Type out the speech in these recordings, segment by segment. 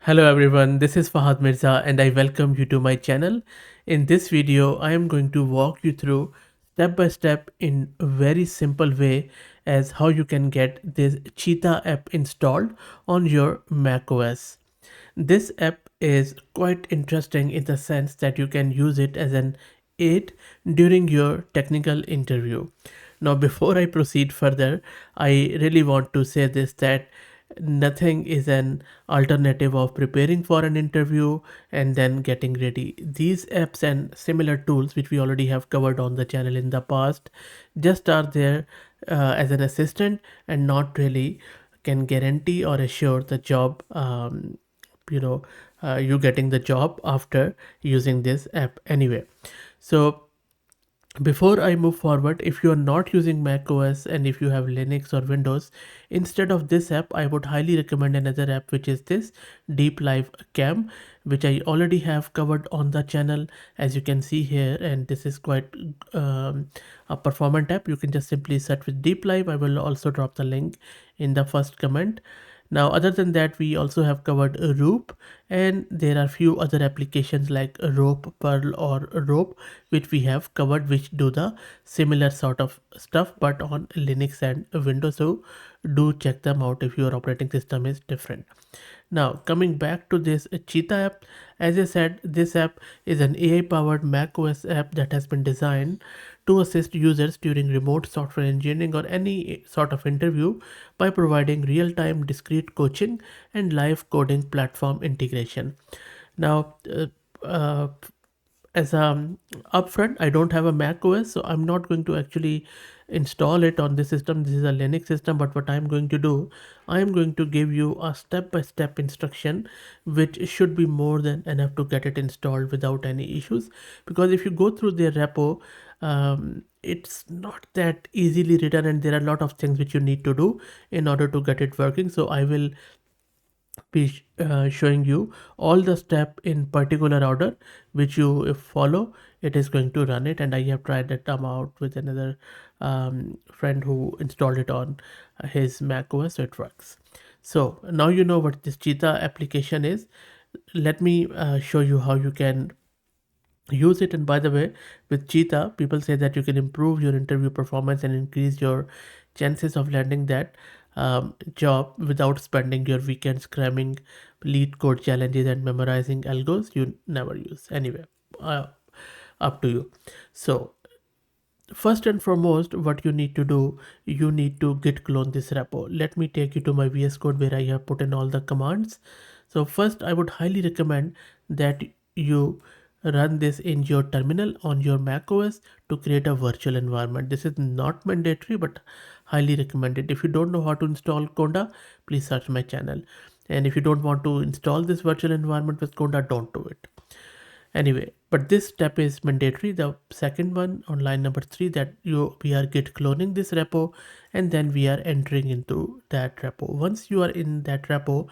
Hello everyone, this is Fahad Mirza and I welcome you to my channel. In this video, I am going to walk you through step by step in a very simple way as how you can get this Cheetah app installed on your macOS. This app is quite interesting in the sense that you can use it as an aid during your technical interview. Now, before I proceed further, I really want to say this that nothing is an alternative of preparing for an interview and then getting ready. These apps and similar tools, which we already have covered on the channel in the past, just are there as an assistant and not really can guarantee or assure the job you know you getting the job after using this app anyway. So before I move forward, if you are not using macOS and if you have Linux or Windows, instead of this app, I would highly recommend another app, which is this Deep Live Cam, which I already have covered on the channel, as you can see here. And this is quite a performant app. You can just simply search with Deep Live. I will also drop the link in the first comment. Now, other than that, we also have covered Roop, and there are few other applications like Rope, Perl, or Rope, which we have covered, which do the similar sort of stuff, but on Linux and Windows. So do check them out if your operating system is different. Now, coming back to this Cheetah app, as I said, this app is an AI powered macOS app that has been designed to assist users during remote software engineering or any sort of interview by providing real time discrete coaching and live coding platform integration. Now, as a upfront, I don't have a Mac OS, so I'm not going to actually install it on this system. This is a Linux system, but what I'm going to do, I am going to give you a step-by-step instruction which should be more than enough to get it installed without any issues. Because if you go through their repo, it's not that easily written and there are a lot of things which you need to do in order to get it working. So I will be showing you all the step in particular order which you if follow, it is going to run it. And I have tried that out with another friend who installed it on his Mac OS, so it works. So now you know what this Cheetah application is. Let me show you how you can use it. And by the way, with Cheetah, people say that you can improve your interview performance and increase your chances of landing that job without spending your weekends cramming lead code challenges and memorizing algos you never use anyway. uh, Up to you. So first and foremost, what you need to do, you need to git clone this repo. Let me take you to my VS Code where I have put in all the commands. So first, I would highly recommend that you run this in your terminal on your Mac OS to create a virtual environment. This is not mandatory, but highly recommended. If you don't know how to install Conda, please search my channel. And if you don't want to install this virtual environment with Conda, don't do it. Anyway, but this step is mandatory. The second one on line number 3, that we are git cloning this repo, and then we are entering into that repo. Once you are in that repo,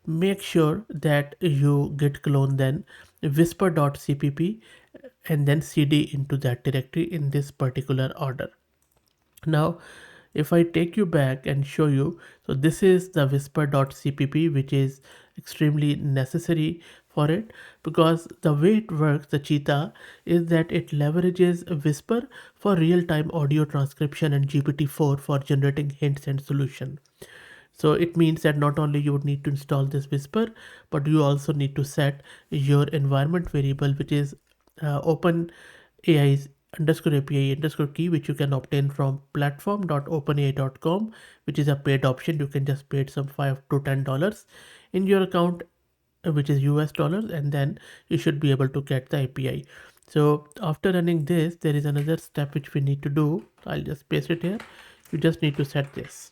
make sure that you git clone then whisper.cpp and then cd into that directory in this particular order. Now, if I take you back and show you, so this is the whisper.cpp, which is extremely necessary for it, because the way it works, the Cheetah, is that it leverages Whisper for real-time audio transcription and GPT-4 for generating hints and solution. So it means that not only you would need to install this Whisper, but you also need to set your environment variable, which is open AI's underscore API underscore key, which you can obtain from platform.openai.com, which is a paid option. You can just pay it some $5 to $10 in your account, which is US dollars, and then you should be able to get the API. So after running this, there is another step which we need to do. I'll just paste it here. You just need to set this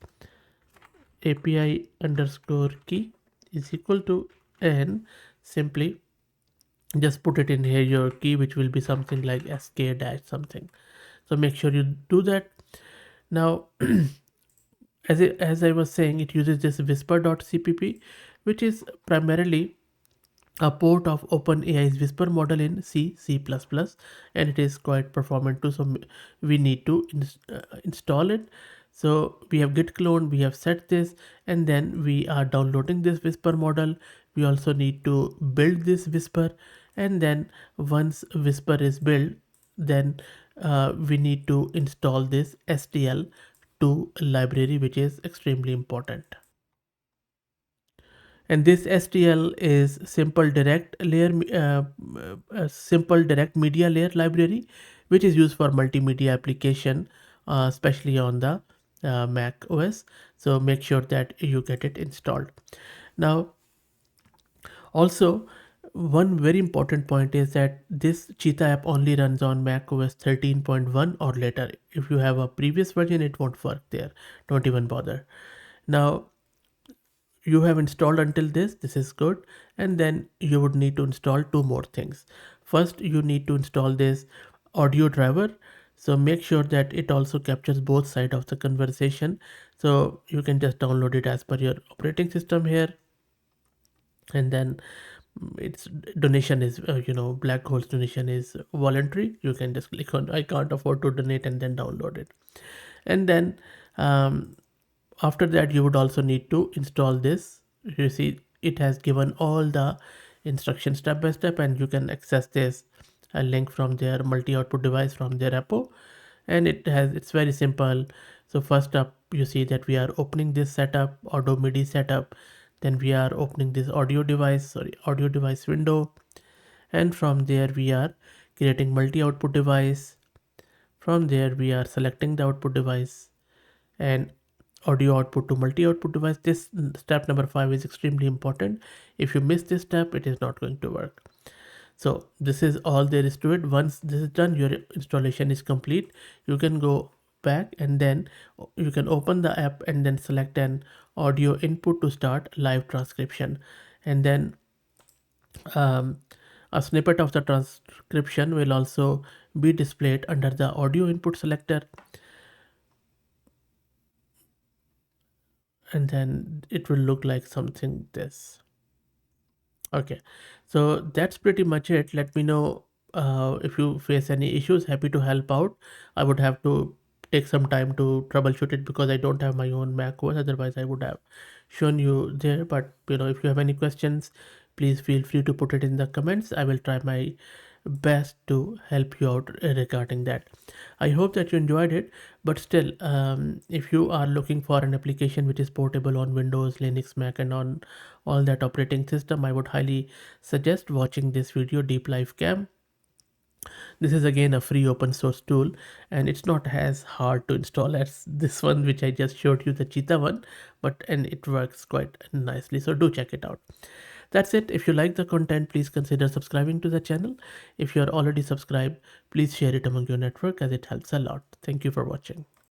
API underscore key is equal to n. Simply just put it in here, your key, which will be something like sk dash something. So make sure you do that. Now as I was saying, it uses this whisper.cpp, which is primarily a port of OpenAI's Whisper model in C, C++, and it is quite performant too. So we need to install it. So we have git clone, we have set this, and then we are downloading this Whisper model. We also need to build this Whisper, and then once Whisper is built, then we need to install this STL2 library, which is extremely important. And this STL is simple direct media layer library, which is used for multimedia application, especially on the Mac OS. So make sure that you get it installed. Now, also, one very important point is that this Cheetah app only runs on Mac OS 13.1 or later. If you have a previous version, it won't work there. Don't even bother. Now, you have installed until this is good, and then you would need to install two more things. First, you need to install this audio driver. So make sure that it also captures both sides of the conversation. So you can just download it as per your operating system here, and then its donation is Black Hole's donation is voluntary. You can just click on I can't afford to donate and then download it. And then after that, you would also need to install this. You see it has given all the instructions step by step, and you can access this a link from their multi-output device from their repo. And it's very simple. So first up, you see that we are opening this setup, auto MIDI setup. Then we are opening this audio device window, and from there we are creating multi-output device. From there we are selecting the output device and audio output to multi-output device. This step number 5 is extremely important. If you miss this step, it is not going to work. So this is all there is to it. Once this is done, your installation is complete. You can go back, and then you can open the app and then select an audio input to start live transcription. And then um, a snippet of the transcription will also be displayed under the audio input selector, and then it will look like something this. Okay, so that's pretty much it. Let me know if you face any issues. Happy to help out. I would have to take some time to troubleshoot it because I don't have my own Mac OS. Otherwise, I would have shown you there. But if you have any questions, please feel free to put it in the comments. I will try my best to help you out regarding that. I hope that you enjoyed it, but still, if you are looking for an application which is portable on Windows, Linux, Mac, and on all that operating system, I would highly suggest watching this video, Deep Life Cam. This is again a free open source tool, and it's not as hard to install as this one which I just showed you, the Cheetah one, and it works quite nicely, so do check it out. That's it. If you like the content, please consider subscribing to the channel. If you are already subscribed, please share it among your network as it helps a lot. Thank you for watching.